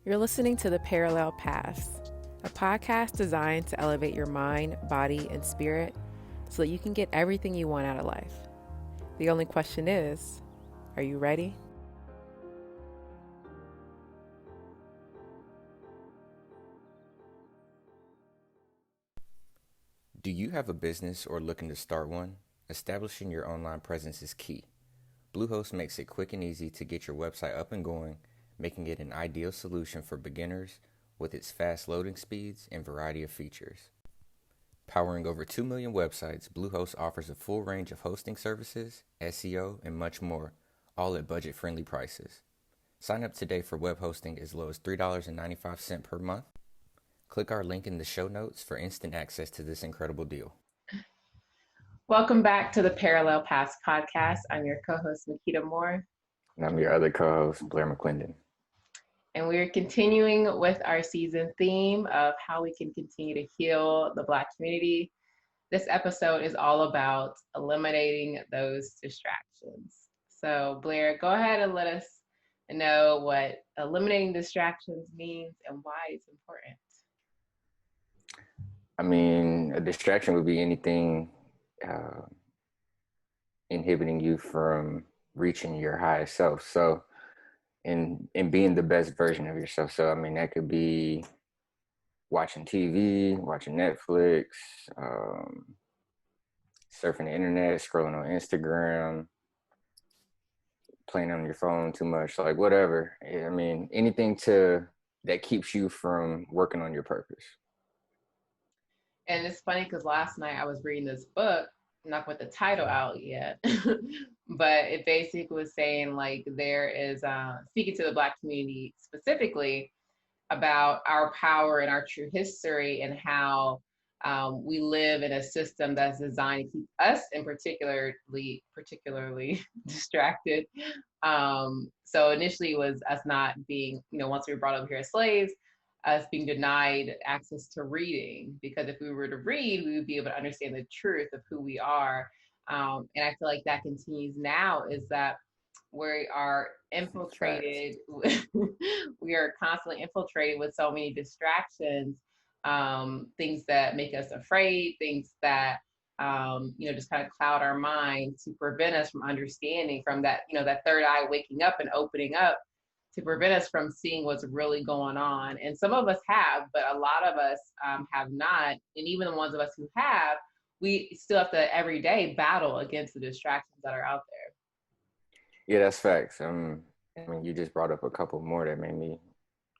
You're listening to The Parallel Paths, a podcast designed to elevate your mind, body, and spirit so that you can get everything you want out of life. The only question is, are you ready? Do you have a business or looking to start one? Establishing your online presence is key. Bluehost makes it quick and easy to get your website up and going, making it an ideal solution for beginners with its fast loading speeds and variety of features. Powering over 2 million websites, Bluehost offers a full range of hosting services, SEO, and much more, all at budget-friendly prices. Sign up today for web hosting as low as $3.95 per month. Click our link in the show notes for instant access to this incredible deal. Welcome back to the Parallel Paths podcast. I'm your co-host, Nikita Moore. And I'm your other co-host, Blair McClendon. And we're continuing with our season theme of how we can continue to heal the Black community. This episode is all about eliminating those distractions. So Blair, go ahead and let us know what eliminating distractions means and why it's important. I mean, a distraction would be anything inhibiting you from reaching your highest self. So, in being the best version of yourself. So, I mean, that could be watching TV, watching Netflix, surfing the internet, scrolling on Instagram, playing on your phone too much, like whatever. I mean, anything that keeps you from working on your purpose. And it's funny because last night I was reading this book, I'm not with the title out yet, but it basically was saying like there is, speaking to the Black community specifically about our power and our true history and how we live in a system that's designed to keep us in particularly distracted. So initially it was us not being, once we were brought up here as slaves, us being denied access to reading, because if we were to read, we would be able to understand the truth of who we are. And I feel like that continues now, is that we are infiltrated, we are constantly infiltrated with so many distractions, things that make us afraid, things that, just kind of cloud our mind to prevent us from understanding, from that, that third eye waking up and opening up, to prevent us from seeing what's really going on. And some of us have, but a lot of us have not. And even the ones of us who have, we still have to every day battle against the distractions that are out there. Yeah, that's facts. I mean, you just brought up a couple more that made me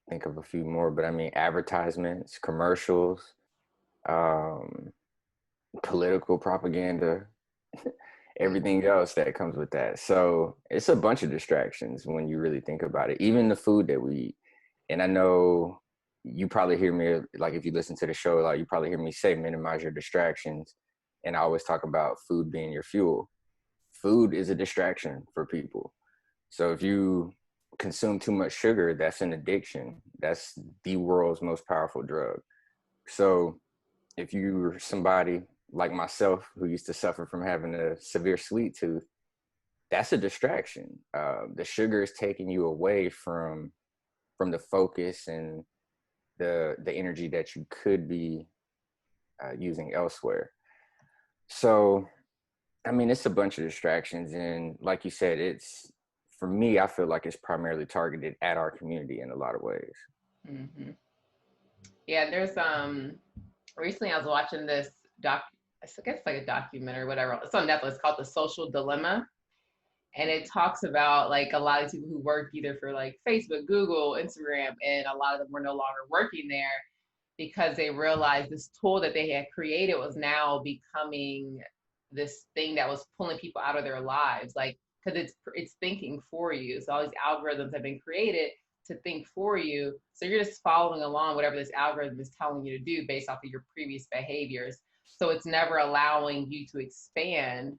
think of a few more, but I mean, advertisements, commercials, political propaganda, everything else that comes with that. So it's a bunch of distractions when you really think about it, even the food that we eat. And I know you probably hear me, like if you listen to the show, like you probably hear me say minimize your distractions. And I always talk about food being your fuel. Food is a distraction for people. So if you consume too much sugar, that's an addiction. That's the world's most powerful drug. So if you're somebody like myself, who used to suffer from having a severe sweet tooth, that's a distraction. The sugar is taking you away from the focus and the energy that you could be using elsewhere. So, I mean, it's a bunch of distractions, and like you said, for me, I feel like it's primarily targeted at our community in a lot of ways. Mm-hmm. Yeah, there's recently I was watching this I guess it's like a documentary, whatever. It's on Netflix, called The Social Dilemma. And it talks about like a lot of people who work either for like Facebook, Google, Instagram, and a lot of them were no longer working there because they realized this tool that they had created was now becoming this thing that was pulling people out of their lives. Like, because it's thinking for you. So all these algorithms have been created to think for you. So you're just following along whatever this algorithm is telling you to do based off of your previous behaviors. So it's never allowing you to expand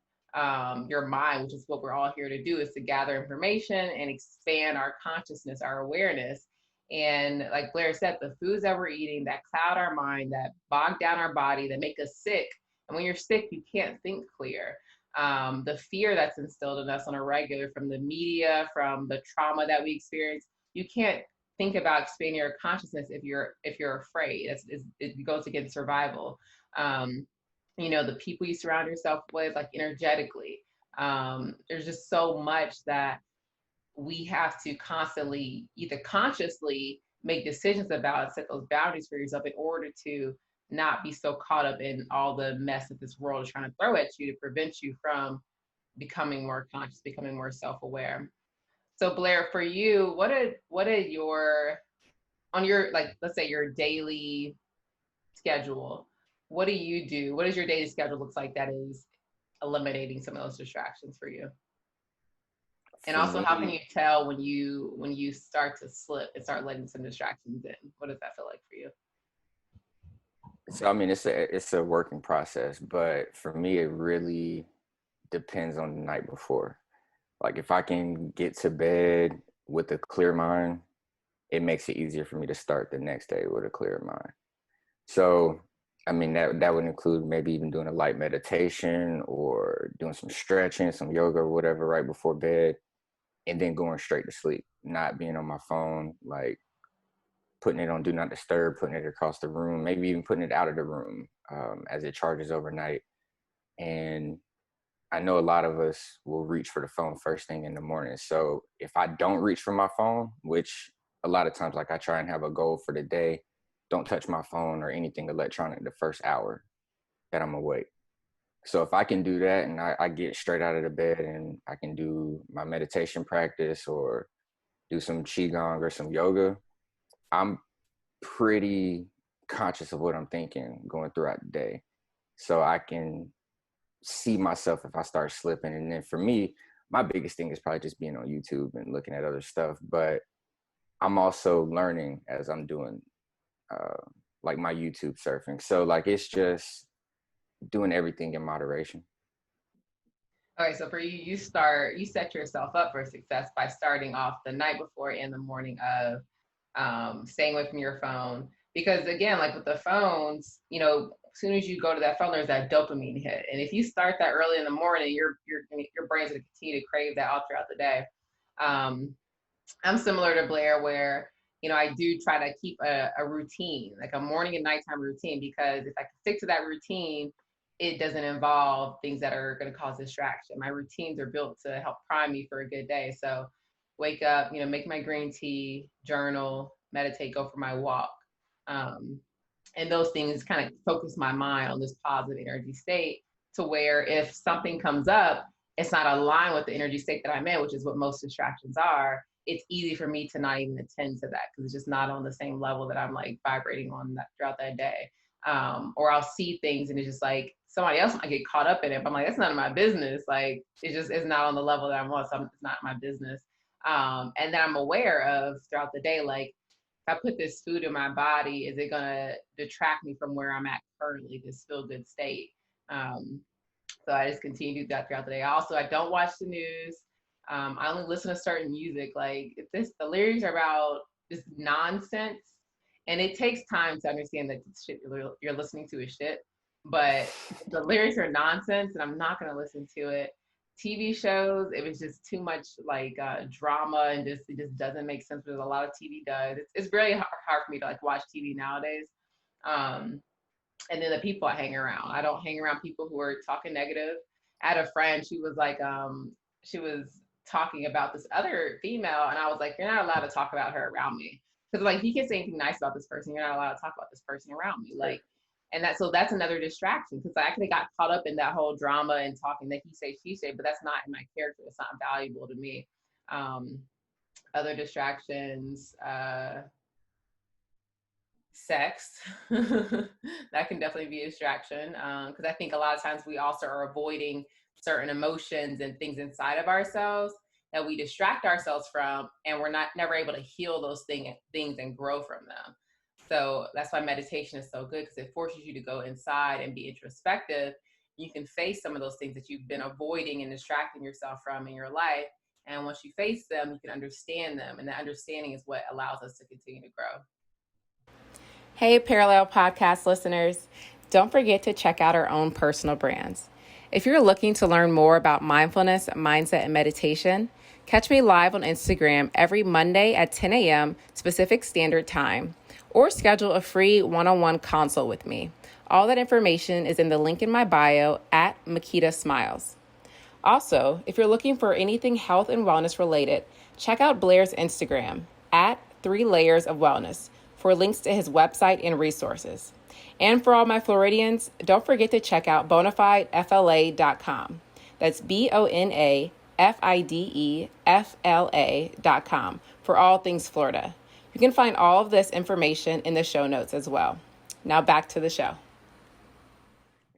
your mind, which is what we're all here to do, is to gather information and expand our consciousness, our awareness. And like Blair said, the foods that we're eating that cloud our mind, that bog down our body, that make us sick. And when you're sick, you can't think clear. The fear that's instilled in us on a regular, from the media, from the trauma that we experience, you can't think about expanding your consciousness if you're afraid. It goes against survival. The people you surround yourself with, like energetically. There's just so much that we have to constantly either consciously make decisions about, set those boundaries for yourself in order to not be so caught up in all the mess that this world is trying to throw at you to prevent you from becoming more conscious, becoming more self-aware. So Blair, for you, what are your, on your, like, let's say your daily schedule, what do you do? What does your daily schedule looks like that is eliminating some of those distractions for you? And For also, how can me, you tell when you start to slip and start letting some distractions in? What does that feel like for you? so I mean, it's a working process, but for me, it really depends on the night before. Like if I can get to bed with a clear mind, it makes it easier for me to start the next day with a clear mind. So, I mean, that would include maybe even doing a light meditation or doing some stretching, some yoga or whatever right before bed, and then going straight to sleep, not being on my phone, like putting it on do not disturb, putting it across the room, maybe even putting it out of the room as it charges overnight. And I know a lot of us will reach for the phone first thing in the morning. So if I don't reach for my phone, which a lot of times, like I try and have a goal for the day, don't touch my phone or anything electronic the first hour that I'm awake. So if I can do that and I get straight out of the bed and I can do my meditation practice or do some qigong or some yoga, I'm pretty conscious of what I'm thinking going throughout the day. So I can see myself if I start slipping. And then for me, my biggest thing is probably just being on YouTube and looking at other stuff. But I'm also learning as I'm doing like my YouTube surfing. So like it's just doing everything in moderation. Okay, so for you, you set yourself up for success by starting off the night before and the morning of staying away from your phone. Because again, like with the phones, as soon as you go to that phone, there's that dopamine hit. And if you start that early in the morning, your brain's gonna continue to crave that all throughout the day. I'm similar to Blair where, I do try to keep a routine, like a morning and nighttime routine, because if I can stick to that routine, it doesn't involve things that are going to cause distraction. My routines are built to help prime me for a good day. So wake up, make my green tea, journal, meditate, go for my walk. And those things kind of focus my mind on this positive energy state to where if something comes up, it's not aligned with the energy state that I'm in, which is what most distractions are. It's easy for me to not even attend to that because it's just not on the same level that I'm like vibrating on that throughout that day. Or I'll see things and it's just like somebody else might get caught up in it, but I'm like, that's none of my business. Like it's not on the level that I'm on, so it's not my business. And then I'm aware of throughout the day, like if I put this food in my body, is it gonna detract me from where I'm at currently, this feel good state? So I just continue to do that throughout the day. Also, I don't watch the news. I only listen to certain music. Like if the lyrics are about this nonsense, and it takes time to understand that the shit you're listening to is shit. But the lyrics are nonsense, and I'm not gonna listen to it. TV shows, it was just too much like drama, and it just doesn't make sense. Because a lot of TV does. It's really hard for me to like watch TV nowadays. And then the people I hang around. I don't hang around people who are talking negative. I had a friend, she was like, she was talking about this other female, and I was like, you're not allowed to talk about her around me. Because like you can't say anything nice about this person, you're not allowed to talk about this person around me. Like, and that's another distraction because I could have got caught up in that whole drama and talking that he say, she say, but that's not in my character. It's not valuable to me. Other distractions, sex. That can definitely be a distraction because I think a lot of times we also are avoiding certain emotions and things inside of ourselves that we distract ourselves from, and we're never able to heal those things and grow from them. So that's why meditation is so good, because it forces you to go inside and be introspective. You can face some of those things that you've been avoiding and distracting yourself from in your life, and once you face them, you can understand them, and that understanding is what allows us to continue to grow. Hey, Parallel Podcast listeners, don't forget to check out our own personal brands. If you're looking to learn more about mindfulness, mindset, and meditation, Catch me live on Instagram every Monday at 10 a.m. Pacific Standard Time, or schedule a free one-on-one consult with me. All that information is in the link in my bio at Makita Smiles. Also, if you're looking for anything health and wellness related, check out Blair's Instagram at 3 Layers of Wellness for links to his website and resources. And for all my Floridians, don't forget to check out bonafidefla.com. That's BONAFIDEFLA.com for all things Florida. You can find all of this information in the show notes as well. Now back to the show.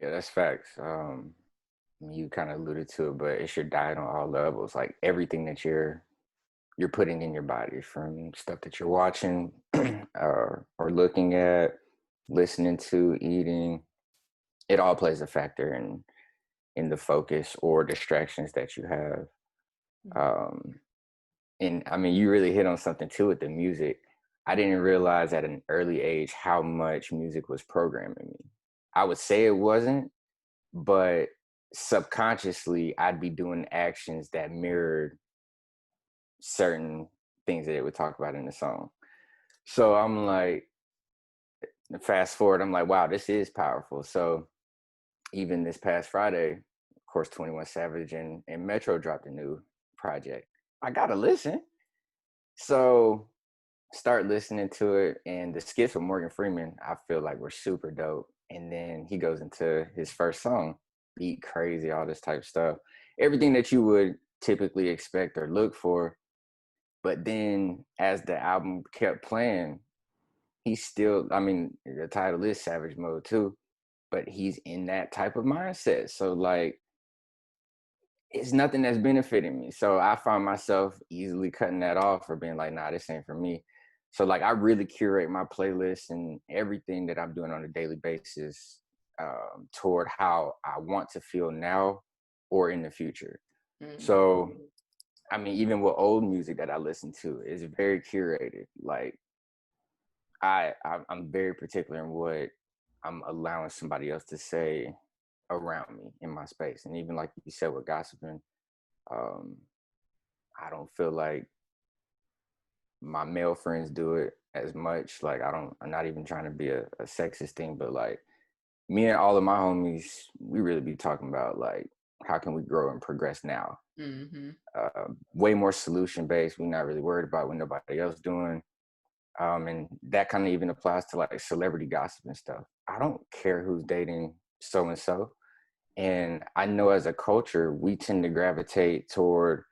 Yeah, that's facts. You kind of alluded to it, but it's your diet on all levels, like everything that you're putting in your body, from stuff that you're watching or looking at, listening to, eating. It all plays a factor in the focus or distractions that you have. And I mean, you really hit on something too with the music. I didn't realize at an early age how much music was programming me. I would say it wasn't, but subconsciously I'd be doing actions that mirrored certain things that it would talk about in the song. So I'm like, fast forward, I'm like, wow, this is powerful. So even this past Friday, of course, 21 Savage and Metro dropped a new project. I gotta listen. So start listening to it, and the skits with Morgan Freeman, I feel like were super dope. And then he goes into his first song, Beat Crazy, all this type of stuff. Everything that you would typically expect or look for. But then as the album kept playing, he's still, I mean, the title is Savage Mode too, but he's in that type of mindset. So like, it's nothing that's benefiting me. So I find myself easily cutting that off or being like, nah, this ain't for me. So like, I really curate my playlist and everything that I'm doing on a daily basis toward how I want to feel now or in the future. Mm-hmm. So, I mean, even with old music that I listen to, is very curated. Like, I'm very particular in what I'm allowing somebody else to say around me in my space. And even like you said with gossiping, I don't feel like my male friends do it as much. Like I'm not even trying to be a sexist thing, but like me and all of my homies, we really be talking about like, how can we grow and progress now? Mm-hmm. Way more solution based. We're not really worried about what nobody else doing. And that kind of even applies to like celebrity gossip and stuff. I don't care who's dating so-and-so. And I know as a culture, we tend to gravitate toward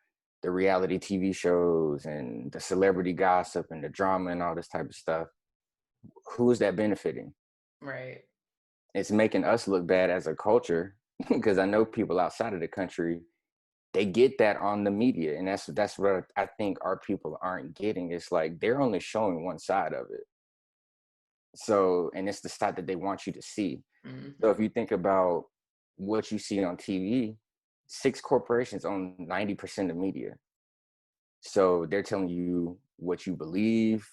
the reality TV shows and the celebrity gossip and the drama and all this type of stuff. Who is that benefiting? Right. It's making us look bad as a culture, because I know people outside of the country, they get that on the media. And that's what I think our people aren't getting. It's like they're only showing one side of it. So, and it's the side that they want you to see. Mm-hmm. So if you think about what you see on TV, 6 corporations own 90% of media. So they're telling you what you believe.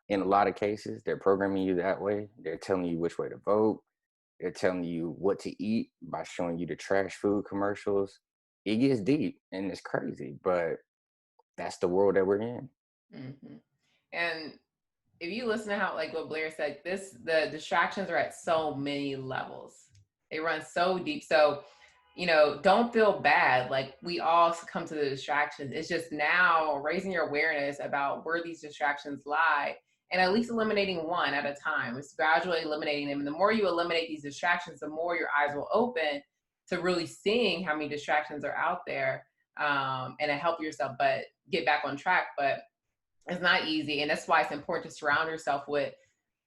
In a lot of cases, they're programming you that way. They're telling you which way to vote. They're telling you what to eat by showing you the trash food commercials. It gets deep and it's crazy, but that's the world that we're in. Mm-hmm. And if you listen to how, like what Blair said, the distractions are at so many levels. They run so deep. So, don't feel bad. Like, we all succumb to the distractions. It's just now raising your awareness about where these distractions lie and at least eliminating one at a time. It's gradually eliminating them. And the more you eliminate these distractions, the more your eyes will open to really seeing how many distractions are out there, and to help yourself, but get back on track. But it's not easy. And that's why it's important to surround yourself with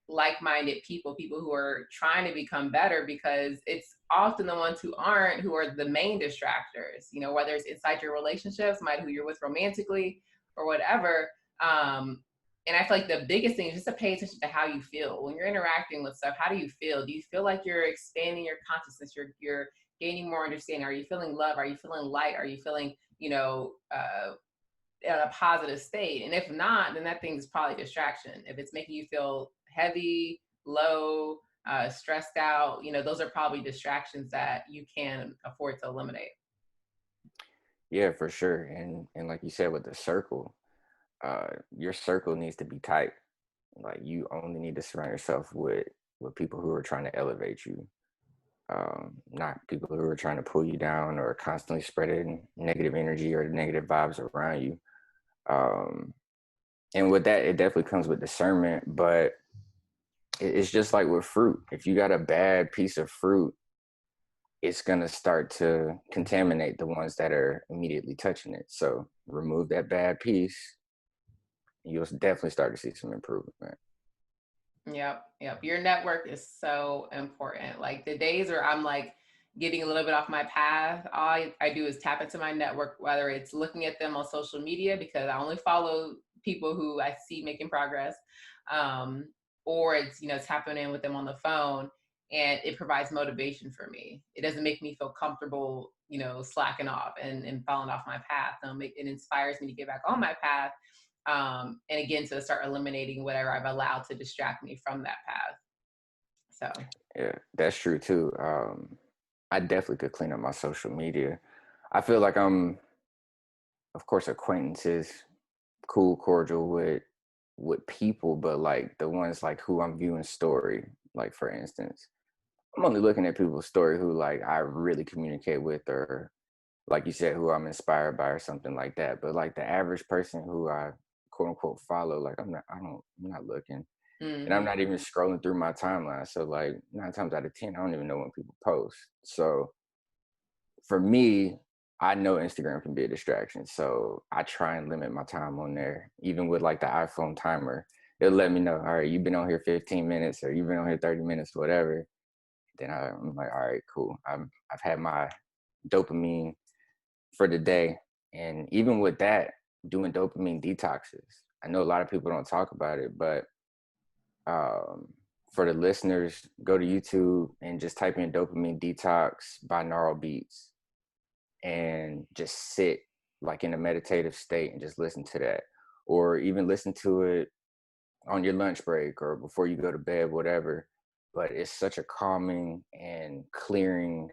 like-minded people who are trying to become better, because it's often the ones who aren't, who are the main distractors, whether it's inside your relationships, might who you're with romantically or whatever. And I feel like the biggest thing is just to pay attention to how you feel when you're interacting with stuff. How do you feel? Do you feel like you're expanding your consciousness? You're gaining more understanding? Are you feeling love? Are you feeling light? Are you feeling, in a positive state? And if not, then that thing is probably distraction. If it's making you feel heavy, low, stressed out, those are probably distractions that you can afford to eliminate. Yeah, for sure. And like you said with the circle, your circle needs to be tight. Like you only need to surround yourself with people who are trying to elevate you, not people who are trying to pull you down or constantly spreading negative energy or negative vibes around you. Um, and with that, it definitely comes with discernment, but it's just like with fruit. If you got a bad piece of fruit, it's going to start to contaminate the ones that are immediately touching it. So remove that bad piece, you'll definitely start to see some improvement. Yep. Your network is so important. Like the days where I'm like getting a little bit off my path, all I do is tap into my network, whether it's looking at them on social media because I only follow people who I see making progress, um, or it's, tapping in with them on the phone, and it provides motivation for me. It doesn't make me feel comfortable, slacking off and falling off my path. It inspires me to get back on my path, and again to start eliminating whatever I've allowed to distract me from that path. So Yeah, that's true too. I definitely could clean up my social media. I feel like I'm, of course, acquaintances, cool, cordial with people, but like the ones like who I'm viewing story, like for instance, I'm only looking at people's story who like I really communicate with, or like you said, who I'm inspired by or something like that. But like the average person who I quote unquote follow, like I'm not looking. And I'm not even scrolling through my timeline. So like 9 times out of 10, I don't even know when people post. So for me, I know Instagram can be a distraction. So I try and limit my time on there. Even with like the iPhone timer, it'll let me know, all right, you've been on here 15 minutes or you've been on here 30 minutes, whatever. Then I'm like, all right, cool. I've had my dopamine for the day. And even with that, doing dopamine detoxes. I know a lot of people don't talk about it, but um, for the listeners, go to YouTube and just type in dopamine detox binaural beats and just sit like in a meditative state and just listen to that. Or even listen to it on your lunch break or before you go to bed, whatever. But it's such a calming and clearing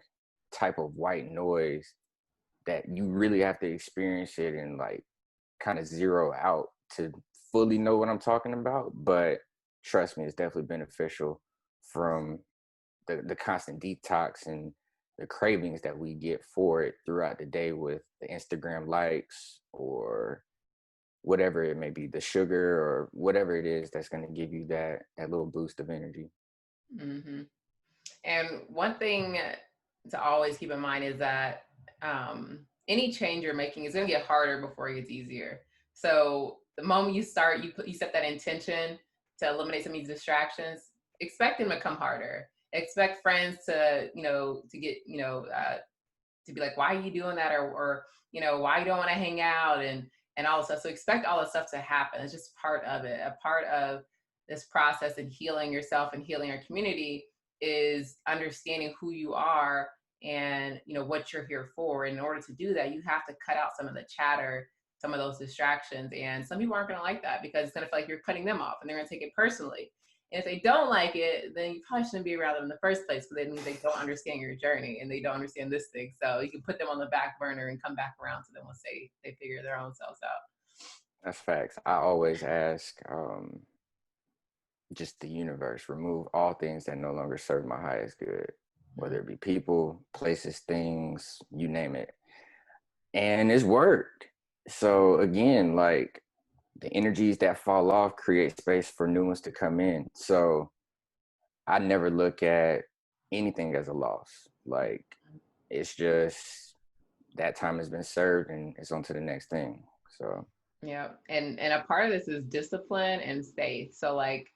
type of white noise that you really have to experience it and like kind of zero out to fully know what I'm talking about. But trust me, it's definitely beneficial from the constant detox and the cravings that we get for it throughout the day with the Instagram likes or whatever it may be, the sugar or whatever it is that's going to give you that little boost of energy. Mm-hmm. And one thing to always keep in mind is that any change you're making is going to get harder before it gets easier. So the moment you start, you set that intention to eliminate some of these distractions. Expect them to come harder. Expect friends to to get to be like, why are you doing that, or why you don't want to hang out and all this stuff. So expect all this stuff to happen. It's just part of it. A part of this process and healing yourself and healing your community is understanding who you are and what you're here for. And in order to do that, you have to cut out some of the chatter, some of those distractions. And some people aren't going to like that because it's going to feel like you're cutting them off and they're going to take it personally. And if they don't like it, then you probably shouldn't be around them in the first place because that means they don't understand your journey and they don't understand this thing. So you can put them on the back burner and come back around to them once they figure their own selves out. That's facts. I always ask just the universe, remove all things that no longer serve my highest good, whether it be people, places, things, you name it. And it's worked. So again, like the energies that fall off create space for new ones to come in. So I never look at anything as a loss. Like it's just that time has been served and it's on to the next thing. So Yeah. And a part of this is discipline and faith. So like,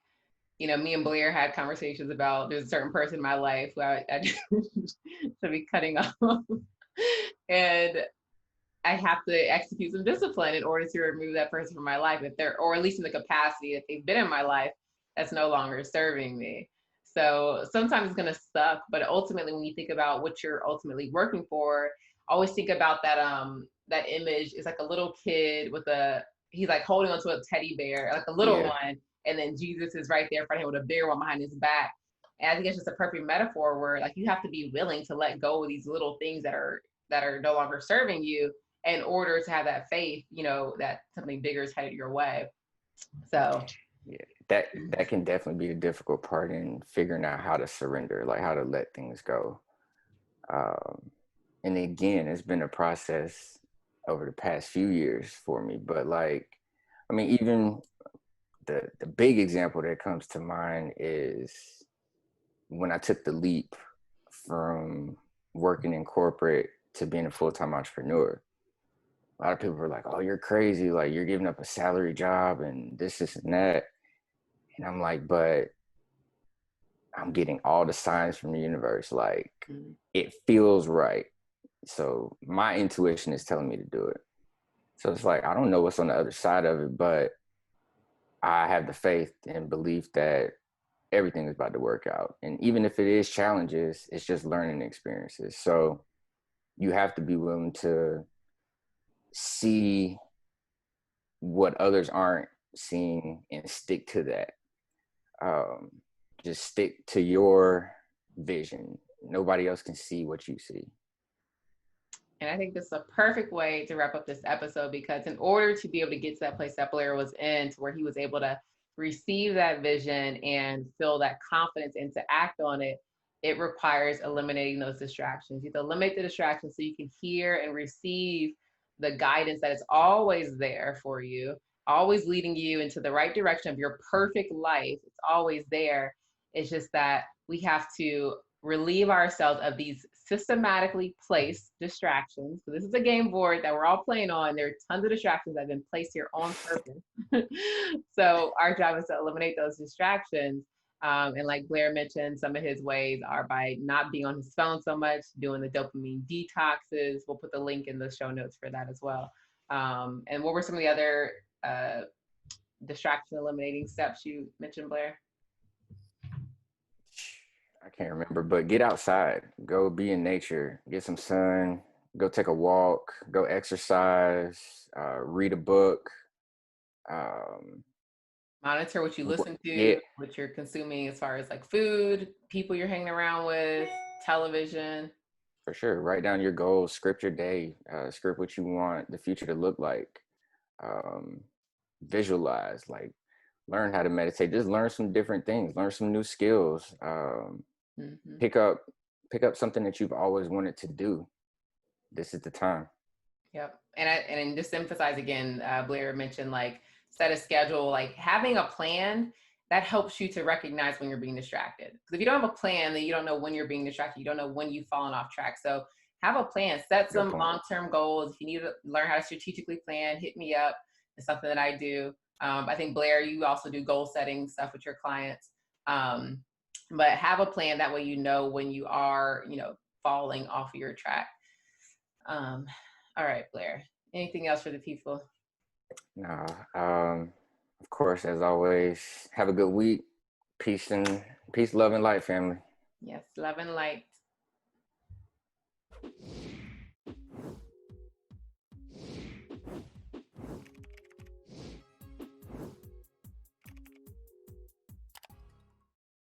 me and Blair had conversations about there's a certain person in my life who I to be cutting off. And I have to execute some discipline in order to remove that person from my life, if they're, or at least in the capacity that they've been in my life, that's no longer serving me. So sometimes it's going to suck, but ultimately, when you think about what you're ultimately working for, always think about that image. It's like a little kid he's like holding onto a teddy bear, like a little one, and then Jesus is right there in front of him with a bigger one behind his back. And I think it's just a perfect metaphor where like you have to be willing to let go of these little things that are no longer serving you in order to have that faith, that something bigger is headed your way. So yeah, that can definitely be the difficult part in figuring out how to surrender, like how to let things go. And again, it's been a process over the past few years for me. But like, I mean, even the big example that comes to mind is when I took the leap from working in corporate to being a full-time entrepreneur. A lot of people were like, "Oh, you're crazy! Like you're giving up a salary job and this and that." And I'm like, "But I'm getting all the signs from the universe. Like it feels right. So my intuition is telling me to do it." So it's like I don't know what's on the other side of it, but I have the faith and belief that everything is about to work out. And even if it is challenges, it's just learning experiences. So you have to be willing to see what others aren't seeing and stick to that. Um, just stick to your vision. Nobody else can see what you see. And I think this is a perfect way to wrap up this episode, because in order to be able to get to that place that Blair was in, to where he was able to receive that vision and feel that confidence and to act on it, it requires eliminating those distractions. You have to eliminate the distractions so you can hear and receive the guidance that is always there for you, always leading you into the right direction of your perfect life. It's always there. It's just that we have to relieve ourselves of these systematically placed distractions. So this is a game board that we're all playing on. There are tons of distractions that have been placed here on purpose. So our job is to eliminate those distractions. And like Blair mentioned, some of his ways are by not being on his phone so much, doing the dopamine detoxes. We'll put the link in the show notes for that as well. And what were some of the other distraction eliminating steps you mentioned, Blair? I can't remember, but get outside, go be in nature, get some sun, go take a walk, go exercise, read a book. Monitor what you listen Yeah, to, what you're consuming as far as like food, people you're hanging around with, television. for sure. Write down your goals, script your day, script what you want the future to look like. Um, Visualize, like learn how to meditate. Just learn some different things, learn some new skills. Mm-hmm. Pick up something that you've always wanted to do. This is the time. Yep. And just emphasize again, Blair mentioned like set a schedule, like having a plan that helps you to recognize when you're being distracted. Because if you don't have a plan, then you don't know when you're being distracted. You don't know when you've fallen off track. So have a plan, set some long-term goals. If you need to learn how to strategically plan, hit me up. It's something that I do. I think Blair, you also do goal setting stuff with your clients. But have a plan, that way you know when you are, falling off of your track. All right, Blair. Anything else for the people? No. Of course, as always, have a good week. Peace, love, and light, family. Yes, love and light.